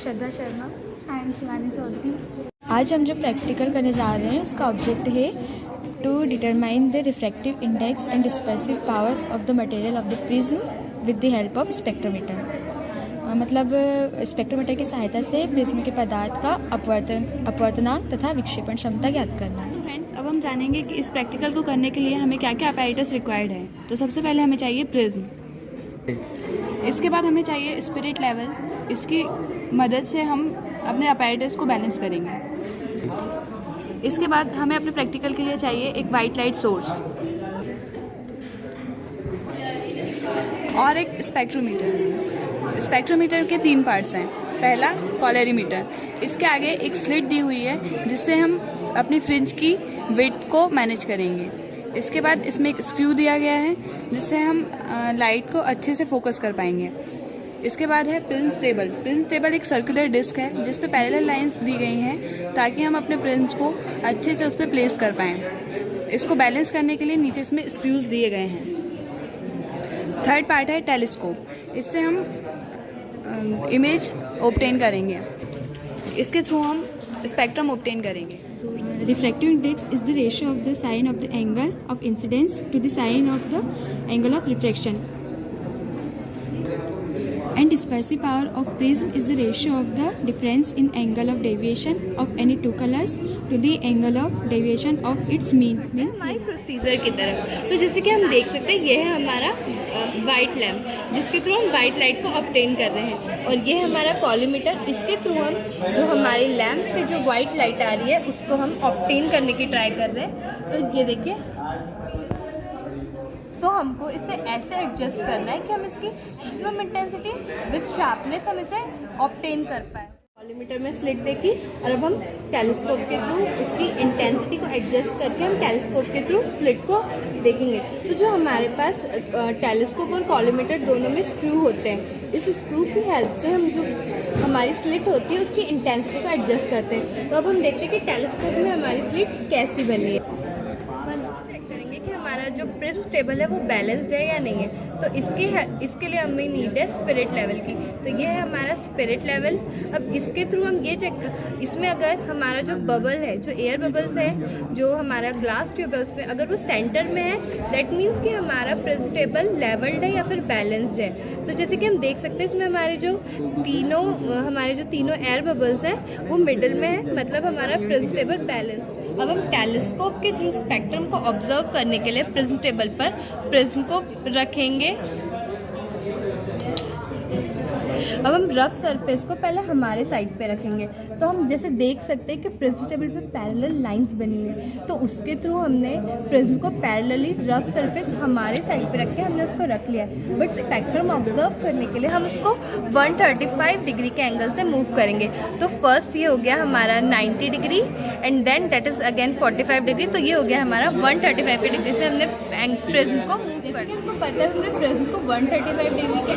श्रद्धा Sharma and Shivani Chaudhary. आज हम जो प्रैक्टिकल करने जा रहे हैं उसका ऑब्जेक्ट है to determine the refractive index and dispersive power of the material of the prism with the help of spectrometer. मतलब स्पेक्ट्रोमीटर की सहायता से प्रिज्म के पदार्थ का अपवर्तनांक तथा विक्षेपण क्षमता ज्ञात करना। फ्रेंड्स, अब हम जानेंगे कि इस प्रैक्टिकल को करने के लिए हमें क्या क्या अपैरेटस रिक्वायर्ड है। तो सबसे पहले हमें चाहिए प्रिज्म, इसके बाद हमें चाहिए स्पिरिट लेवल। इसकी मदद से हम अपने अपैरेटस को बैलेंस करेंगे। इसके बाद हमें अपने प्रैक्टिकल के लिए चाहिए एक वाइट लाइट सोर्स और एक स्पेक्ट्रोमीटर। स्पेक्ट्रोमीटर के 3 पार्ट्स हैं। पहला कॉलरीमीटर, इसके आगे एक स्लिट दी हुई है जिससे हम अपनी फ्रिंज की वेट को मैनेज करेंगे। इसके बाद इसमें एक स्क्रू दिया गया है जिससे हम लाइट को अच्छे से फोकस कर पाएंगे। इसके बाद है प्रिज्म टेबल। प्रिज्म टेबल एक सर्कुलर डिस्क है जिस पे पैरेलल लाइंस दी गई हैं ताकि हम अपने प्रिज्म को अच्छे से उस पर प्लेस कर पाएँ। इसको बैलेंस करने के लिए नीचे इसमें स्क्रूज दिए गए हैं। थर्ड पार्ट है टेलीस्कोप, इससे हम इमेज ऑब्टेन करेंगे। इसके थ्रू हम स्पेक्ट्रम ऑब्टेन करेंगे। Refractive index is the ratio of the sine of the angle of incidence to the sine of the angle of refraction. And dispersive power of prism is the ratio of the difference in angle of deviation of any two colors to the angle of deviation of its mean. हमारी procedure की तरफ तो जैसे कि हम देख सकते हैं, ये है हमारा वाइट लैम्प जिसके थ्रू हम वाइट लाइट को ऑब्टेन कर रहे हैं, और ये है हमारा कॉलीमीटर। इसके थ्रू हम जो हमारी लैम्प से जो वाइट लाइट आ रही है उसको हम ऑब्टेन करने की ट्राई कर रहे हैं। तो ये देखिए, तो हमको इसे ऐसे एडजस्ट करना है कि हम इसकी स्विम इंटेंसिटी विद शार्पनेस हम इसे ऑब्टेन कर पाए। कॉलीमीटर में स्लिट देखी, और अब हम टेलीस्कोप के थ्रू उसकी इंटेंसिटी को एडजस्ट करके हम टेलीस्कोप के थ्रू स्लिट को देखेंगे। तो जो हमारे पास टेलीस्कोप और कॉलीमीटर दोनों में स्क्रू होते हैं, इस स्क्रू की हेल्प से हम जो हमारी स्लिट होती है उसकी इंटेंसिटी को एडजस्ट करते हैं। तो अब हम देखते हैं कि टेलीस्कोप में हमारी स्लिट कैसी बनी है। चेक करेंगे कि हमारा जो प्रिज्म टेबल है वो बैलेंस्ड है या नहीं है। तो इसके लिए हमें नीड है स्पिरिट लेवल की। तो ये है हमारा स्पिरिट लेवल। अब इसके थ्रू हम ये इसमें अगर हमारा जो बबल है, जो एयर बबल्स है, जो हमारा ग्लास ट्यूब है, उसमें अगर वो सेंटर में है, दैट मीन्स कि हमारा प्रिज्म टेबल लेवल्ड है या फिर बैलेंस्ड है। तो जैसे कि हम देख सकते हैं इसमें हमारे जो तीनों एयर बबल्स हैं वो मिडिल में है, मतलब हमारा प्रिज्म टेबल बैलेंस्ड। अब हम टेलीस्कोप के थ्रू स्पेक्ट्रम को ऑब्जर्व करने के लिए प्रिज्म टेबल पर प्रिज्म को रखेंगे। अब हम रफ सरफेस को पहले हमारे साइड पे रखेंगे। तो हम जैसे देख सकते हैं कि प्रिज्म टेबल पे पैरेलल लाइंस बनी हुई है, तो उसके थ्रू हमने प्रिज्म को पैरेलली रफ सरफेस हमारे साइड पे रख के हमने उसको रख लिया है। बट स्पेक्ट्रम ऑब्जर्व करने के लिए हम उसको 135 डिग्री के एंगल से मूव करेंगे। तो फर्स्ट ये हो गया हमारा 90 degree and then that is again 45 degree. तो ये हो गया हमारा 135 डिग्री से हमने प्रिज्म को मूव कर दिया। हमको पता है हमने प्रिज्म को 135 डिग्री के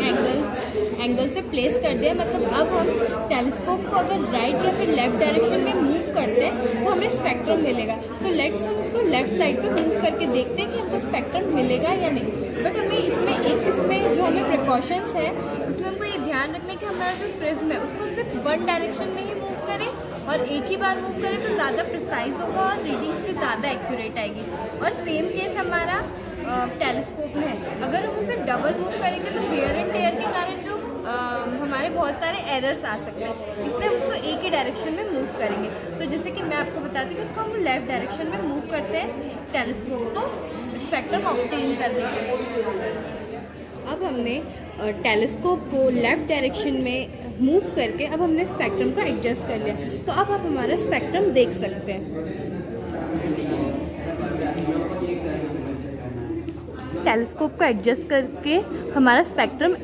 एंगल से प्लेस कर दिया। मतलब अब हम टेलीस्कोप को अगर राइट या फिर लेफ्ट डायरेक्शन में मूव करते हैं तो हमें स्पेक्ट्रम मिलेगा। तो लेट्स हम इसको लेफ्ट साइड पे मूव करके देखते हैं कि हमको स्पेक्ट्रम मिलेगा या नहीं। बट हमें इसमें एक चीज़ में जो हमें प्रिकॉशंस है उसमें हमको ये ध्यान रखना है कि हमारा जो प्रिज्म है उसको हम सिर्फ वन डायरेक्शन में ही मूव करें, और एक ही बार मूव करें तो ज़्यादा प्रिसाइज होगा और रीडिंग्स भी ज़्यादा एक्यूरेट आएगी। और सेम केस हमारा टेलीस्कोप में है। अगर हम उसे डबल मूव करेंगे तो वेयर एंड टेयर के कारण जो हमारे बहुत सारे एरर्स आ सकते हैं, इसलिए हम उसको एक ही डायरेक्शन में मूव करेंगे। तो जैसे कि मैं आपको बताती हूँ कि उसको हम लेफ़्ट डायरेक्शन में मूव करते हैं टेलीस्कोप को स्पेक्ट्रम ऑब्टेन करने के लिए। अब हमने टेलीस्कोप को लेफ़्ट डायरेक्शन में मूव करके अब हमने स्पेक्ट्रम को एडजस्ट कर लिया। तो अब आप हमारा स्पेक्ट्रम देख सकते हैं। टेलीस्कोप को एडजस्ट करके हमारा स्पेक्ट्रम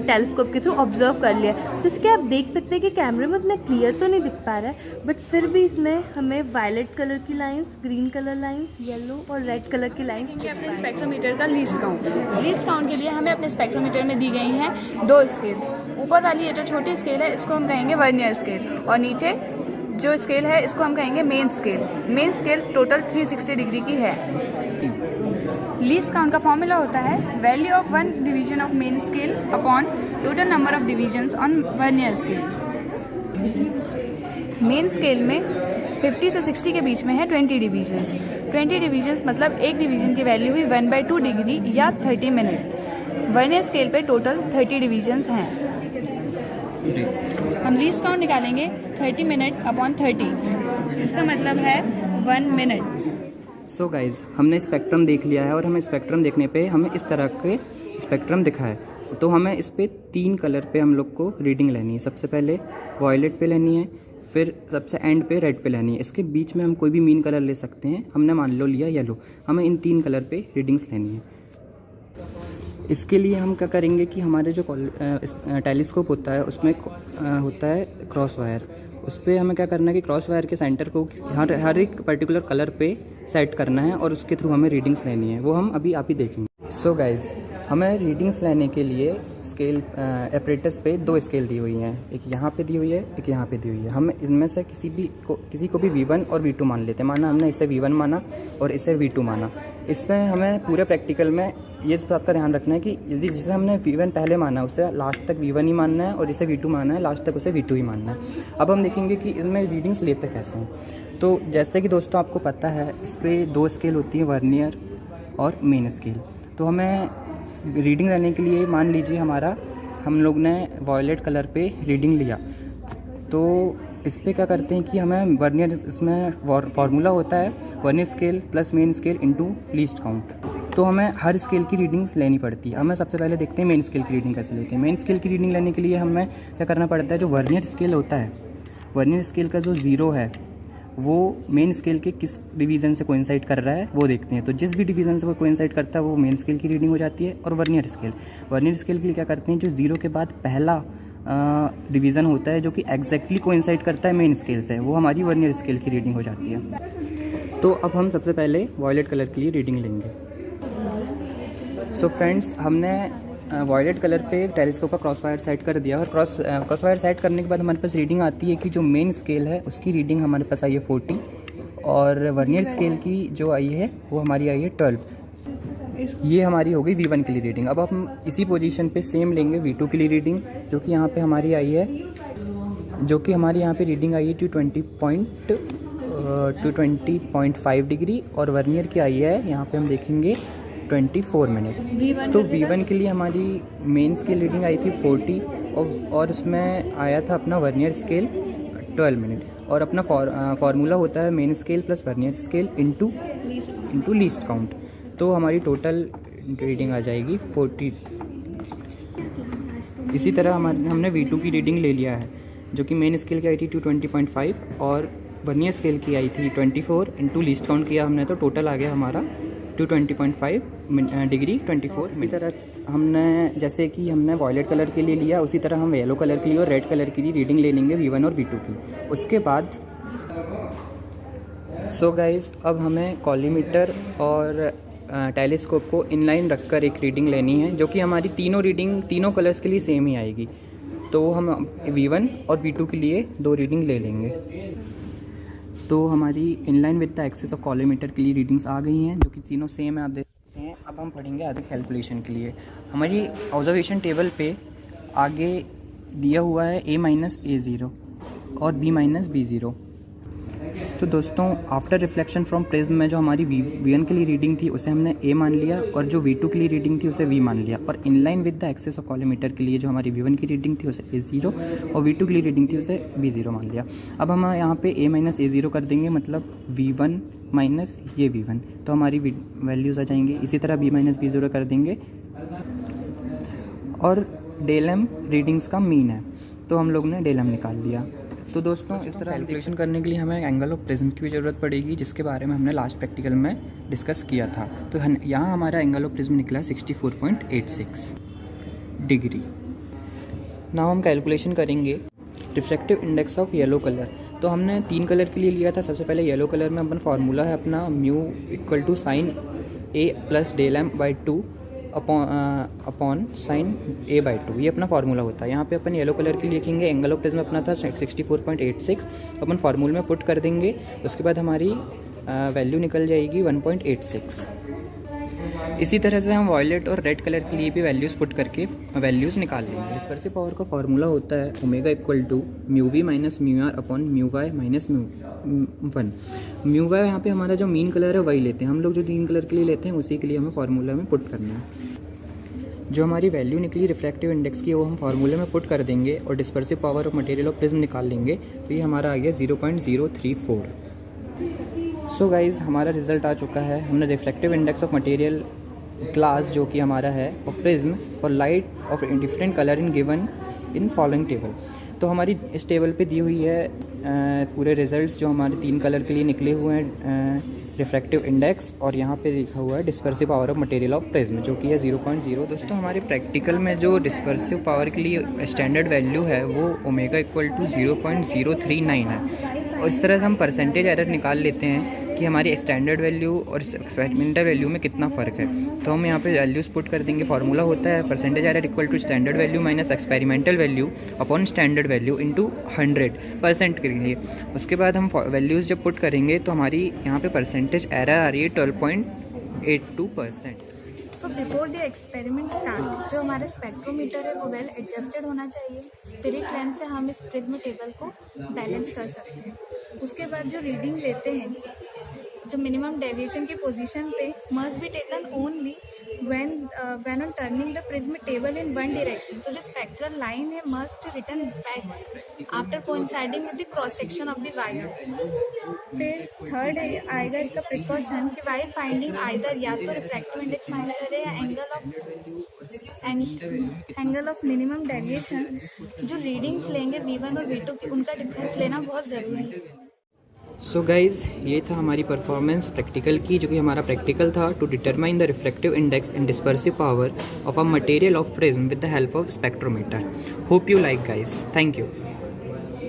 टेलीस्कोप के थ्रू ऑब्जर्व कर लिया। तो इसके आप देख सकते हैं कि कैमरे में उतना क्लियर तो नहीं दिख पा रहा है, बट फिर भी इसमें हमें वायलेट कलर की lines, green colour lines, yellow और रेड कलर की लाइंस। अपने स्पेक्ट्रोमीटर का लीस्ट काउंट के लिए हमें अपने स्पेक्ट्रोमीटर में दी गई हैं 2 स्केल्स। ऊपर वाली ये जो छोटी स्केल है इसको हम कहेंगे वर्नियर स्केल, और नीचे जो स्केल है इसको हम कहेंगे main scale. Main scale total 360 degree की है। लीस्ट काउंट का फॉर्मूला होता है value of one division of main scale upon total number of divisions on vernier scale. Main scale में 50 से 60 के बीच में है 20 डिवीजन्स। 20 डिवीजन्स मतलब एक डिवीजन की वैल्यू हुई 1/2 डिग्री या 30 मिनट। वर्नियर स्केल पे टोटल 30 डिवीजन्स हैं। हम लीस्ट काउंट निकालेंगे 30 मिनट अपॉन 30, इसका मतलब है 1 मिनट। सो गाइज, हमने स्पेक्ट्रम देख लिया है और हमें स्पेक्ट्रम देखने पे हमें इस तरह के स्पेक्ट्रम दिखा है। तो हमें इस पे 3 कलर पे हम लोग को रीडिंग लेनी है। सबसे पहले वॉयलेट पे लेनी है, फिर सबसे एंड पे रेड पे लेनी है। इसके बीच में हम कोई भी मीन कलर ले सकते हैं। हमने मान लो लिया येलो। हमें इन 3 कलर पे रीडिंग्स लेनी है। इसके लिए हम क्या करेंगे कि हमारे जो टेलीस्कोप होता है उसमें होता है क्रॉस वायर। उस पर हमें क्या करना है कि क्रॉस वायर के सेंटर को हर एक पर्टिकुलर कलर पे सेट करना है और उसके थ्रू हमें रीडिंग्स लेनी है। वो हम अभी आप ही देखेंगे। सो गाइज, हमें रीडिंग्स लेने के लिए स्केल एपरेटस पे 2 स्केल दी हुई हैं। एक यहाँ पे दी हुई है, एक यहाँ पे दी हुई है। हम इनमें से किसी को भी V1 और V2 मान लेते हैं। माना हमने इसे V1 माना और इसे V2 माना। इसमें हमें पूरे प्रैक्टिकल में ये इस बात का ध्यान रखना है कि यदि जिसे हमने V1 पहले माना उसे लास्ट तक V1 ही मानना है और जिसे V2 माना है लास्ट तक उसे V2 ही मानना है। अब हम देखेंगे कि इसमें रीडिंग्स लेते कैसे हैं। तो जैसे कि दोस्तों आपको पता है, इस पर 2 स्केल होती हैं, वर्नियर और मेन स्केल। तो हमें रीडिंग लेने के लिए मान लीजिए हम लोग ने वॉयलेट कलर पे रीडिंग लिया। तो इस पर क्या करते हैं कि हमें वर्नियर, इसमें फार्मूला होता है vernier scale plus main scale into least count. तो हमें हर स्केल की रीडिंग्स लेनी पड़ती है। हमें सबसे पहले देखते हैं मेन स्केल की रीडिंग कैसे लेते हैं। मेन स्केल की रीडिंग लेने के लिए हमें क्या करना पड़ता है, जो वर्नियर स्केल होता है, वर्नियर स्केल का जो 0 है वो मेन स्केल के किस डिवीज़न से कोइंसाइड कर रहा है वो देखते हैं। तो जिस भी डिवीज़न से वो कोइंसाइड करता है वो मेन स्केल की रीडिंग हो जाती है। और वर्नियर स्केल के लिए क्या करते हैं, जो 0 के बाद पहला डिवीज़न होता है जो कि एग्जैक्टली कोइंसाइड करता है मेन स्केल से, वो हमारी वर्नियर स्केल की रीडिंग हो जाती है। तो अब हम सबसे पहले वॉयलेट कलर के लिए रीडिंग लेंगे। सो फ्रेंड्स, हमने वॉयलेट कलर पे टेलीस्कोप का क्रॉस वायर सेट कर दिया और क्रॉस वायर सेट करने के बाद हमारे पास रीडिंग आती है कि जो मेन स्केल है उसकी रीडिंग हमारे पास आई है 40 और वर्नियर स्केल की जो आई है वो हमारी आई है 12। ये हमारी हो गई V1 के लिए रीडिंग। अब हम इसी पोजीशन पे सेम लेंगे V2 के लिए रीडिंग, जो कि यहाँ पे हमारी आई है, जो कि हमारी यहाँ पे रीडिंग आई है 220.5 डिग्री और वर्नियर की आई है यहाँ पे हम देखेंगे 24 मिनट। तो V1 के लिए हमारी मेन स्केल रीडिंग आई थी 40 और उसमें आया था अपना वर्नियर स्केल 12 मिनट। और अपना फार्मूला होता है main scale plus vernier scale into least count. तो हमारी टोटल रीडिंग आ जाएगी 40। इसी तरह हमने V2 की रीडिंग ले लिया है, जो कि मेन स्केल की आई थी 220.5 और वर्नियर स्केल की आई थी 24 इनटू लीस्ट काउंट किया हमने, तो टोटल आ गया हमारा 220.5 डिग्री 24। इसी तरह जैसे कि हमने वॉयलेट कलर के लिए लिया, उसी तरह हम येलो कलर के लिए और रेड कलर के लिए रीडिंग ले लेंगे V1 और V2 की। उसके बाद सो गाइज, अब हमें कॉलीमीटर और टेलीस्कोप को इनलाइन रखकर एक रीडिंग लेनी है, जो कि हमारी तीनों कलर्स के लिए सेम ही आएगी। तो हम V1 और V2 के लिए 2 रीडिंग ले लेंगे। तो हमारी inline with the axis of collimator के लिए रीडिंग्स आ गई हैं, जो कि तीनों सेम है, आप देखते हैं। अब हम पढ़ेंगे आगे कैलकुलेशन के लिए। हमारी ऑब्जर्वेशन टेबल पे आगे दिया हुआ है A-A0 और B-B0। तो दोस्तों, आफ्टर रिफ्लेक्शन फ्रॉम प्रिज्म में जो हमारी V1 के लिए रीडिंग थी उसे हमने A मान लिया और जो V2 के लिए रीडिंग थी उसे V मान लिया। और inline with the axis of collimator के लिए जो हमारी V1 की रीडिंग थी उसे A0 और V2 के लिए रीडिंग थी उसे B0 मान लिया। अब हम यहाँ पे A-A0 कर देंगे, मतलब V1 माइनस ये V1, तो हमारी वैल्यूज़ आ जाएंगी। इसी तरह B-B0 कर देंगे। और डेल-M रीडिंग्स का मीन है, तो हम लोग ने डेल-M निकाल लिया। तो दोस्तों, इस तरह कैलकुलेशन करने के लिए हमें एंगल ऑफ प्रिज्म की भी ज़रूरत पड़ेगी, जिसके बारे में हमने लास्ट प्रैक्टिकल में डिस्कस किया था। तो यहाँ हमारा एंगल ऑफ प्रिज्म निकला 64.86 डिग्री। नाउ हम कैलकुलेशन करेंगे refractive index of yellow colour. तो हमने 3 कलर के लिए लिया था। सबसे पहले येलो कलर में अपन फार्मूला है अपना mu equal to sine A plus del M/2 upon sine A/2, ये अपना फार्मूला होता है। यहाँ पे अपन येलो कलर के लिखेंगे, एंगल ऑफ प्रिज्म अपना था 64.86, अपन फार्मूले में पुट कर देंगे, उसके बाद हमारी वैल्यू निकल जाएगी 1.86। इसी तरह से हम वॉयलेट और रेड कलर के लिए भी वैल्यूज़ पुट करके वैल्यूज़ निकाल लेंगे। डिस्पर्सिव पावर का फार्मूला होता है omega equal to mu V minus mu R upon mu Y minus mu 1। Mu Y यहाँ पे हमारा जो मीन कलर है वही लेते हैं हम लोग, जो 3 कलर के लिए लेते हैं उसी के लिए हमें फार्मूला में पुट करना है। जो हमारी वैल्यू निकली रिफ्रैक्टिव इंडेक्स की वो हम फार्मूले में पुट कर देंगे और dispersive power of material of prism निकाल लेंगे, तो ये हमारा आ गया 0.034। सो गाइज़ हमारा रिजल्ट आ चुका है। हमने reflective index of material glass जो कि हमारा है और prism for light of different colour in given in following table, तो हमारी इस टेबल पे दी हुई है पूरे रिजल्ट्स जो हमारे 3 कलर के लिए निकले हुए हैं रिफ्रैक्टिव इंडेक्स, और यहाँ पे लिखा हुआ है dispersive power of material of prism जो कि है 0.0। दोस्तों हमारे प्रैक्टिकल में जो डिस्पर्सिव पावर के लिए स्टैंडर्ड वैल्यू है वो ओमेगा इक्वल टू 0.039 है, और इस तरह से हम परसेंटेज एरर निकाल लेते हैं कि हमारी स्टैंडर्ड वैल्यू और एक्सपेरिमेंटल वैल्यू में कितना फ़र्क है। तो हम यहाँ पे वैल्यूज़ पुट कर देंगे। फार्मूला होता है percentage error equal to standard value minus experimental value upon standard value into 100% के लिए। उसके बाद हम वैल्यूज़ जब पुट करेंगे तो हमारी यहाँ पे परसेंटेज एरर आ रही है 12.82%। So before the experiment start जो हमारा स्पेक्ट्रोमीटर है वो वेल एडजस्टेड होना चाहिए। स्पिरिट लैम्प से हम इस प्रिज्म टेबल को बैलेंस कर सकते हैं। उसके बाद जो रीडिंग लेते हैं, जो मिनिमम डेविएशन की पोजीशन पे must be taken only when on turning the prism table in one direction। तो जो स्पेक्ट्रल लाइन है must return back after coinciding with the cross section of the wire. फिर third आएगा इसका precaution कि while finding either या तो refractive index find करें या एंगल ऑफ मिनिमम डेविएशन, जो रीडिंग्स लेंगे V1 और V2 की उनका डिफरेंस लेना बहुत ज़रूरी है। सो गाइज़ ये था हमारी परफॉर्मेंस प्रैक्टिकल की, जो कि हमारा प्रैक्टिकल था to determine the reflective index and dispersive power of a material of prism with the help of spectrometer. Hope you like guys, thank you.